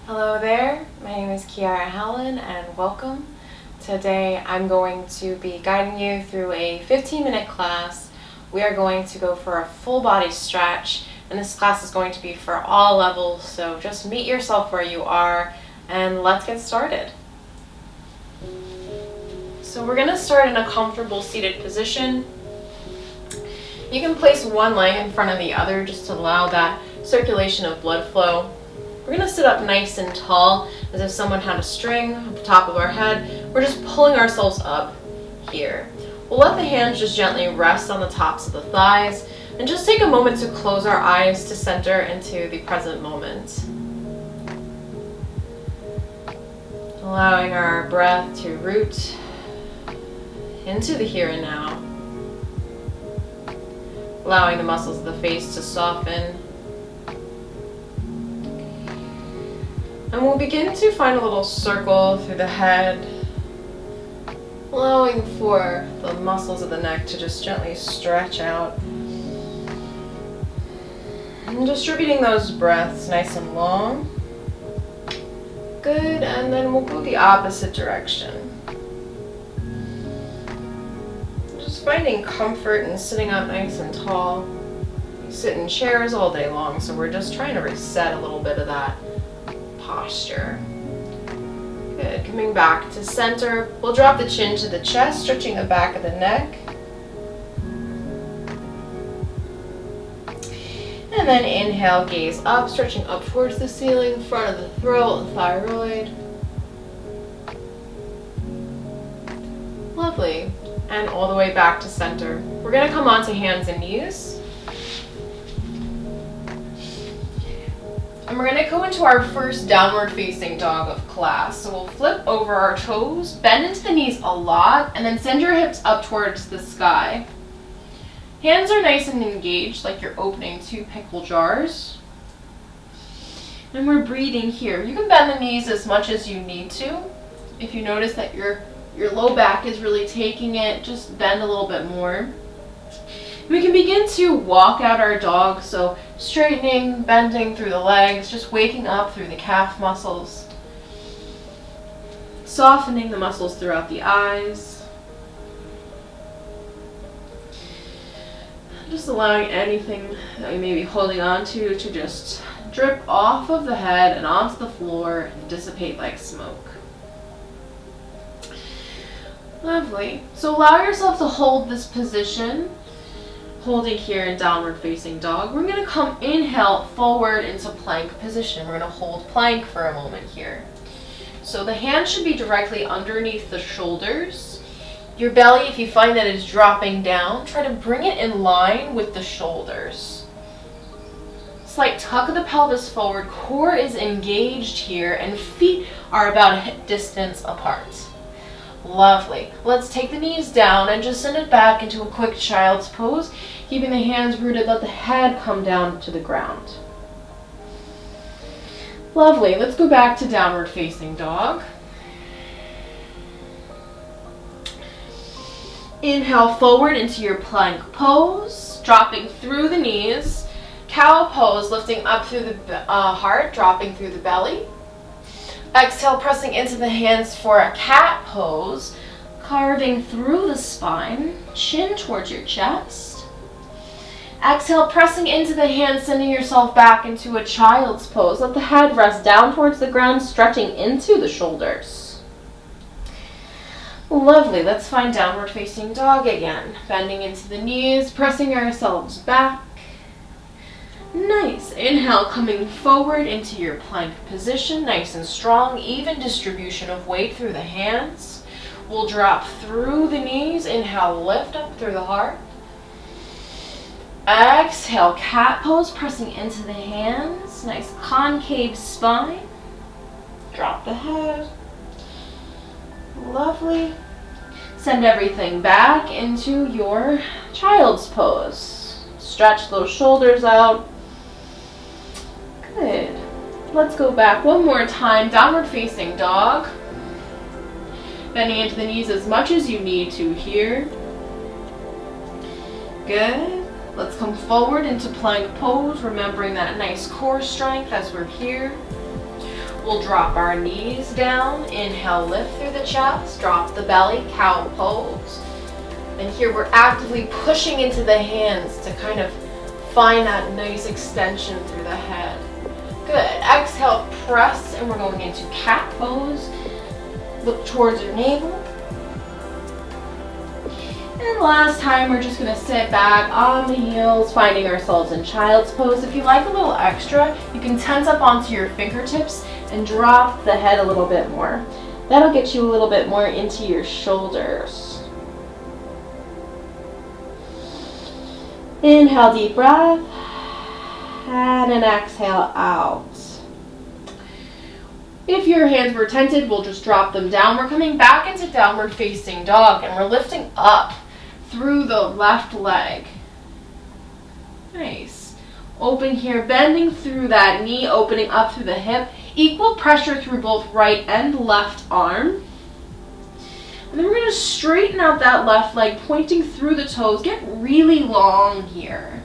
Hello there, my name is Kiara Helen and welcome. Today I'm going to be guiding you through a 15-minute class. We are going to go for a full body stretch, and this class is going to be for all levels, so just meet yourself where you are and let's get started. So we're going to start in a comfortable seated position. You can place one leg in front of the other just to allow that circulation of blood flow. We're going to sit up nice and tall as if someone had a string at the top of our head. We're just pulling ourselves up here. We'll let the hands just gently rest on the tops of the thighs and just take a moment to close our eyes to center into the present moment. Allowing our breath to root into the here and now. Allowing the muscles of the face to soften. And we'll begin to find a little circle through the head, allowing for the muscles of the neck to just gently stretch out. And distributing those breaths nice and long. Good, and then we'll go the opposite direction. Just finding comfort in sitting up nice and tall. We sit in chairs all day long, so we're just trying to reset a little bit of that posture. Good. Coming back to center, we'll drop the chin to the chest, stretching the back of the neck. And then inhale, gaze up, stretching up towards the ceiling, front of the throat, and thyroid. Lovely. And all the way back to center. We're going to come onto hands and knees. And we're going to go into our first downward facing dog of class. So we'll flip over our toes, bend into the knees a lot, and then send your hips up towards the sky. Hands are nice and engaged, like you're opening two pickle jars. And we're breathing here. You can bend the knees as much as you need to. If you notice that your low back is really taking it, just bend a little bit more. We can begin to walk out our dog, so straightening, bending through the legs, just waking up through the calf muscles. Softening the muscles throughout the eyes. Just allowing anything that we may be holding on to just drip off of the head and onto the floor and dissipate like smoke. Lovely. So allow yourself to hold this position. Holding here in downward facing dog. We're going to come inhale forward into plank position. We're going to hold plank for a moment here. So the hands should be directly underneath the shoulders. Your belly, if you find that it's dropping down, try to bring it in line with the shoulders. Slight tuck of the pelvis forward, core is engaged here, and feet are about a hip distance apart. Lovely. Let's take the knees down and just send it back into a quick child's pose. Keeping the hands rooted, let the head come down to the ground. Lovely. Let's go back to downward facing dog. Inhale forward into your plank pose, dropping through the knees. Cow pose, lifting up through the heart, dropping through the belly. Exhale, pressing into the hands for a cat pose, carving through the spine, chin towards your chest. Exhale, pressing into the hands, sending yourself back into a child's pose. Let the head rest down towards the ground, stretching into the shoulders. Lovely. Let's find downward facing dog again. Bending into the knees, pressing ourselves back. Nice. Inhale, coming forward into your plank position, nice and strong, even distribution of weight through the hands. We'll drop through the knees. Inhale, lift up through the heart. Exhale, cat pose, pressing into the hands. Nice concave spine. Drop the head. Lovely. Send everything back into your child's pose. Stretch those shoulders out. Good. Let's go back one more time. Downward facing dog. Bending into the knees as much as you need to here. Good. Let's come forward into plank pose, remembering that nice core strength as we're here. We'll drop our knees down. Inhale, lift through the chest, drop the belly, cow pose. And here we're actively pushing into the hands to kind of find that nice extension through the head. Good. Exhale, press, and we're going into cat pose. Look towards your navel. And last time, we're just gonna sit back on the heels, finding ourselves in child's pose. If you like a little extra, you can tense up onto your fingertips and drop the head a little bit more. That'll get you a little bit more into your shoulders. Inhale, deep breath, and an exhale out. If your hands were tented, we'll just drop them down. We're coming back into downward facing dog, and we're lifting up through the left leg. Nice. Open here, bending through that knee, opening up through the hip. Equal pressure through both right and left arm. And then we're going to straighten out that left leg, pointing through the toes. Get really long here.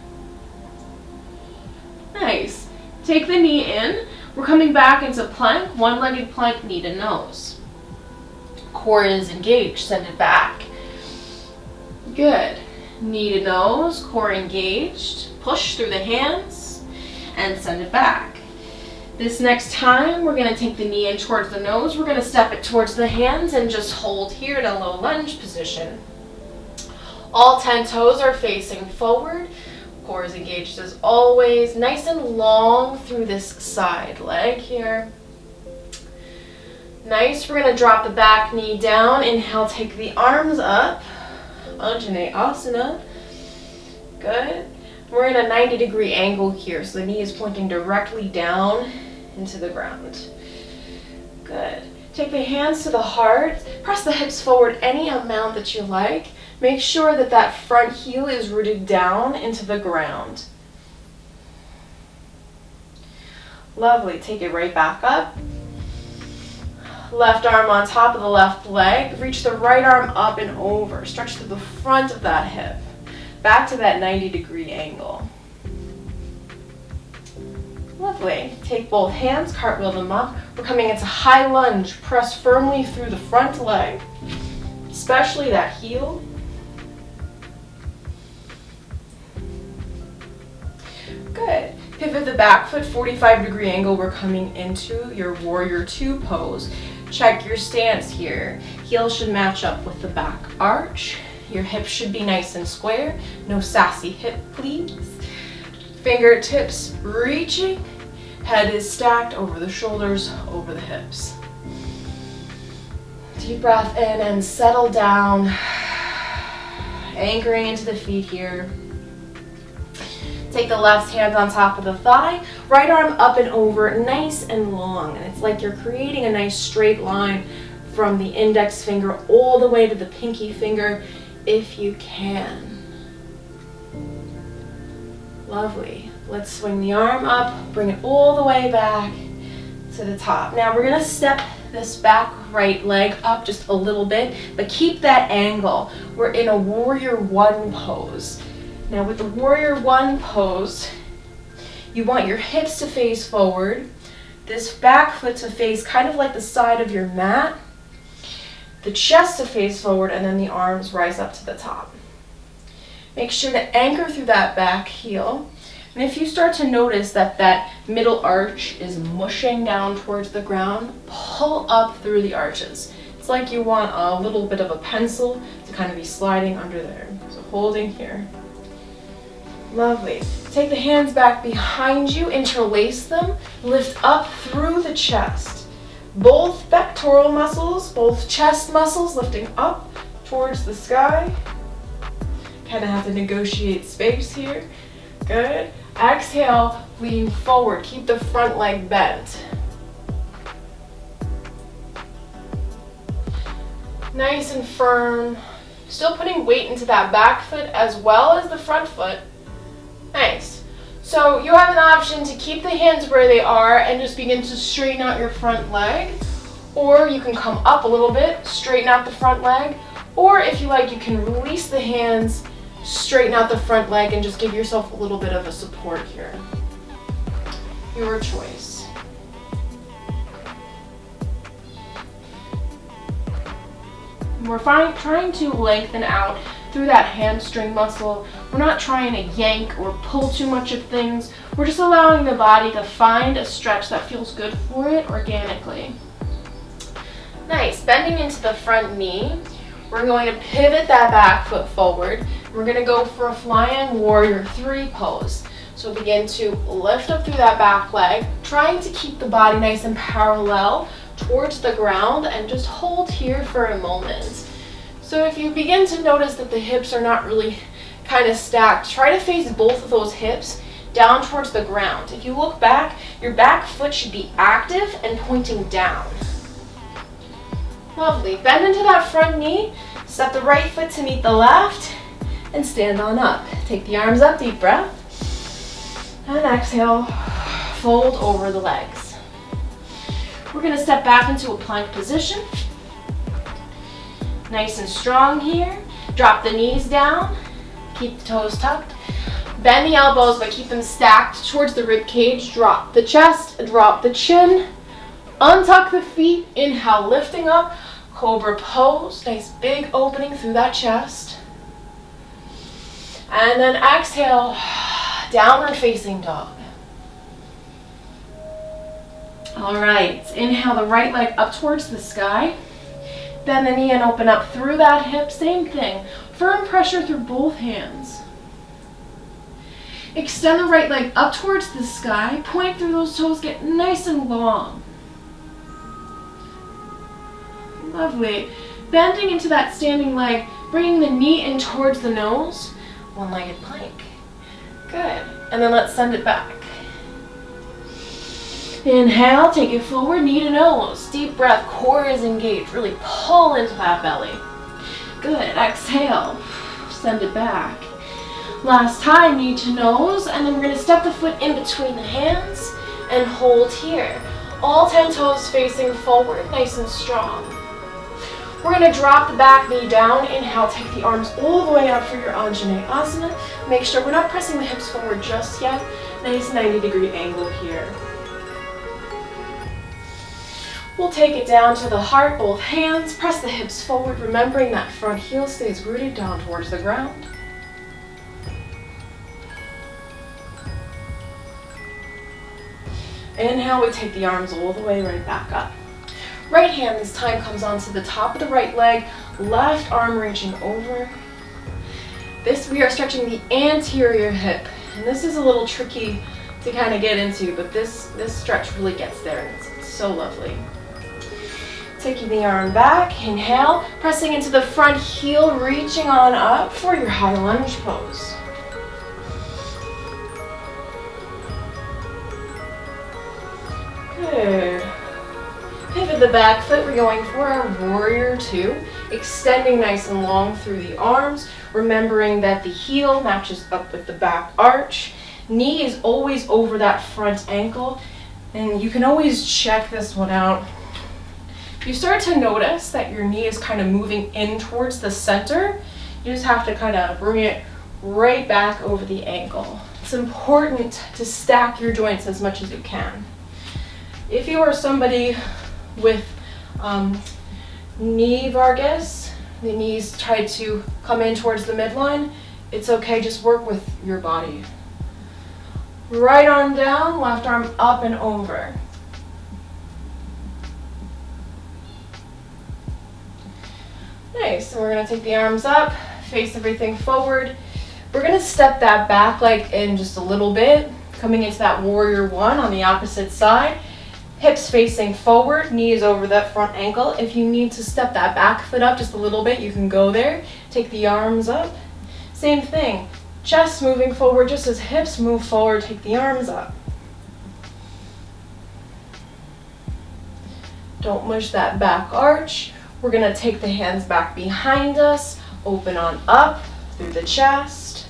Nice. Take the knee in. We're coming back into plank, one-legged plank, knee to nose. Core is engaged, send it back. Good. Knee to nose, core engaged. Push through the hands and send it back. This next time, we're going to take the knee in towards the nose. We're going to step it towards the hands and just hold here in a low lunge position. All 10 toes are facing forward. Core is engaged as always, nice and long through this side leg here. Nice, we're going to drop the back knee down. Inhale, take the arms up. Anjaneyasana. Good. We're in a 90-degree angle here, so the knee is pointing directly down into the ground. Good. Take the hands to the heart. Press the hips forward any amount that you like. Make sure that that front heel is rooted down into the ground. Lovely. Take it right back up. Left arm on top of the left leg. Reach the right arm up and over. Stretch to the front of that hip. Back to that 90-degree angle. Lovely. Take both hands, cartwheel them up. We're coming into high lunge. Press firmly through the front leg, especially that heel. Good. Pivot the back foot, 45-degree angle. We're coming into your warrior two pose. Check your stance here. Heel should match up with the back arch. Your hips should be nice and square. No sassy hip, please. Fingertips reaching. Head is stacked over the shoulders, over the hips. Deep breath in and settle down. Anchoring into the feet here. Take the left hand on top of the thigh, right arm up and over, nice and long. And it's like you're creating a nice straight line from the index finger all the way to the pinky finger, if you can. Lovely. Let's swing the arm up, bring it all the way back to the top. Now we're gonna step this back right leg up just a little bit, but keep that angle. We're in a warrior one pose. Now with the warrior one pose, you want your hips to face forward, this back foot to face kind of like the side of your mat, the chest to face forward, and then the arms rise up to the top. Make sure to anchor through that back heel. And if you start to notice that that middle arch is mushing down towards the ground, pull up through the arches. It's like you want a little bit of a pencil to kind of be sliding under there. So holding here. Lovely. Take the hands back behind you, interlace them, lift up through the chest. Both pectoral muscles, both chest muscles lifting up towards the sky. Kind of have to negotiate space here. Good. Exhale, lean forward. Keep the front leg bent. Nice and firm. Still putting weight into that back foot as well as the front foot. Nice. So you have an option to keep the hands where they are and just begin to straighten out your front leg. Or you can come up a little bit, straighten out the front leg. Or if you like, you can release the hands, straighten out the front leg, and just give yourself a little bit of a support here. Your choice. We're trying to lengthen out through that hamstring muscle. We're not trying to yank or pull too much of things. We're just allowing the body to find a stretch that feels good for it organically. Nice. Bending into the front knee. We're going to pivot that back foot forward. We're going to go for a flying warrior 3 pose. So begin to lift up through that back leg, trying to keep the body nice and parallel towards the ground, and just hold here for a moment. So if you begin to notice that the hips are not really kind of stacked, try to face both of those hips down towards the ground. If you look back, your back foot should be active and pointing down. Lovely. Bend into that front knee, step the right foot to meet the left, and stand on up. Take the arms up, deep breath, and exhale, fold over the legs. We're going to step back into a plank position. Nice and strong here. Drop the knees down, keep the toes tucked. Bend the elbows, but keep them stacked towards the rib cage. Drop the chest, drop the chin. Untuck the feet, inhale, lifting up, cobra pose. Nice big opening through that chest. And then exhale, downward facing dog. All right, inhale the right leg up towards the sky. Bend the knee and open up through that hip. Same thing, firm pressure through both hands. Extend the right leg up towards the sky. Point through those toes, get nice and long. Lovely. Bending into that standing leg, bringing the knee in towards the nose. One-legged plank. Good. And then let's send it back. Inhale, take it forward, knee to nose. Deep breath, core is engaged. Really pull into that belly. Good. Exhale, send it back. Last time, knee to nose, and then we're going to step the foot in between the hands and hold here. All 10 toes facing forward, nice and strong. We're going to drop the back knee down. Inhale, take the arms all the way up for your Anjaneyasana. Make sure we're not pressing the hips forward just yet. Nice 90-degree angle here. We'll take it down to the heart, both hands. Press the hips forward, remembering that front heel stays rooted down towards the ground. Inhale, we take the arms all the way right back up. Right hand this time comes onto the top of the right leg, left arm reaching over. We are stretching the anterior hip, and this is a little tricky to kind of get into, but this stretch really gets there, and it's so lovely. Taking the arm back, inhale, pressing into the front heel, reaching on up for your high lunge pose. Good. Pivot the back foot, we're going for our warrior 2, extending nice and long through the arms, remembering that the heel matches up with the back arch. Knee is always over that front ankle, and you can always check this one out. If you start to notice that your knee is kind of moving in towards the center, you just have to kind of bring it right back over the ankle. It's important to stack your joints as much as you can. If you are somebody with knee vargas, the knees try to come in towards the midline, it's okay, just work with your body. Right arm down, left arm up and over. Nice, so we're gonna take the arms up, face everything forward. We're gonna step that back leg in just a little bit, coming into that warrior 1 on the opposite side. Hips facing forward, knees over that front ankle. If you need to step that back foot up just a little bit, you can go there. Take the arms up. Same thing, chest moving forward just as hips move forward, take the arms up. Don't mush that back arch. We're gonna take the hands back behind us, open on up through the chest.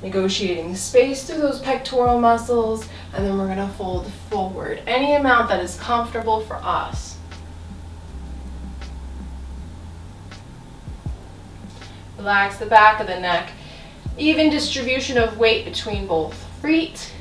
Negotiating space through those pectoral muscles, and then we're going to fold forward any amount that is comfortable for us. Relax the back of the neck. Even distribution of weight between both feet.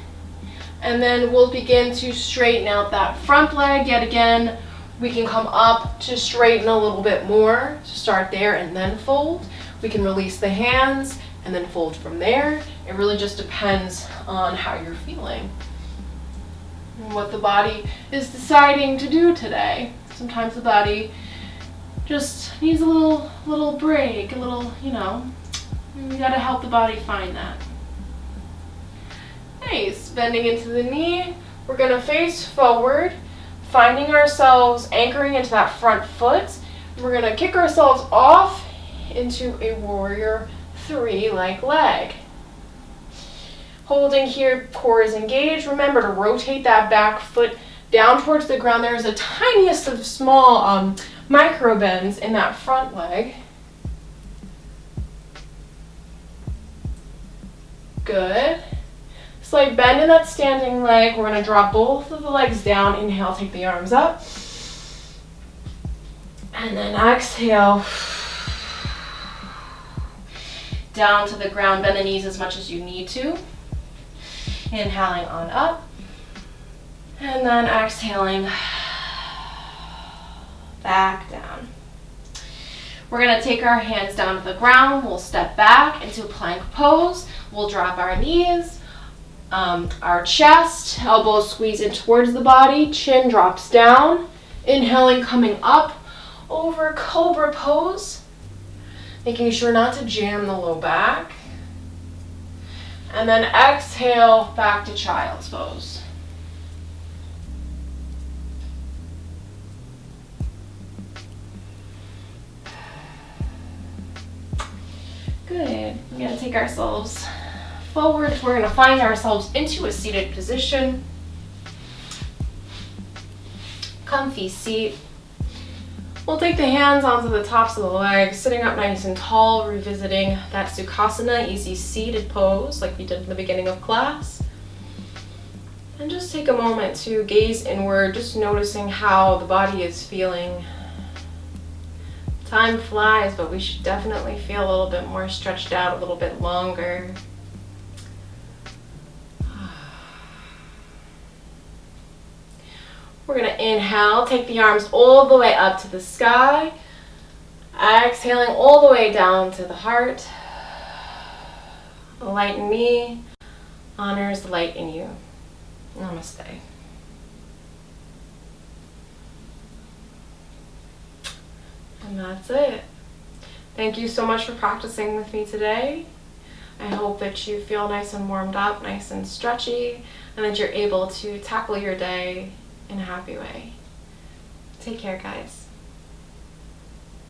And then we'll begin to straighten out that front leg yet again, We can come up to straighten a little bit more. Start there and then fold. We can release the hands and then fold from there. It really just depends on how you're feeling and what the body is deciding to do today. Sometimes the body just needs a little break, a little, you gotta help the body find that. Nice, bending into the knee. We're gonna face forward, finding ourselves anchoring into that front foot. We're gonna kick ourselves off into a warrior 3 like leg. Holding here, core is engaged. Remember to rotate that back foot down towards the ground. There's the tiniest of small micro bends in that front leg. Good. Slight bend in that standing leg. We're going to drop both of the legs down. Inhale, take the arms up. And then exhale. Down to the ground. Bend the knees as much as you need to. Inhaling on up. And then exhaling back down. We're going to take our hands down to the ground. We'll step back into plank pose. We'll drop our knees, our chest, elbows squeeze in towards the body, chin drops down. Inhaling, coming up over cobra pose. Making sure not to jam the low back. And then exhale back to child's pose. Good. We're going to take ourselves forward. We're going to find ourselves into a seated position. Comfy seat. We'll take the hands onto the tops of the legs, sitting up nice and tall, revisiting that Sukhasana, easy seated pose like we did in the beginning of class. And just take a moment to gaze inward, just noticing how the body is feeling. Time flies, but we should definitely feel a little bit more stretched out, a little bit longer. We're going to inhale, take the arms all the way up to the sky. Exhaling all the way down to the heart. The light in me honors the light in you. Namaste. And that's it. Thank you so much for practicing with me today. I hope that you feel nice and warmed up, nice and stretchy, and that you're able to tackle your day in a happy way. Take care, guys.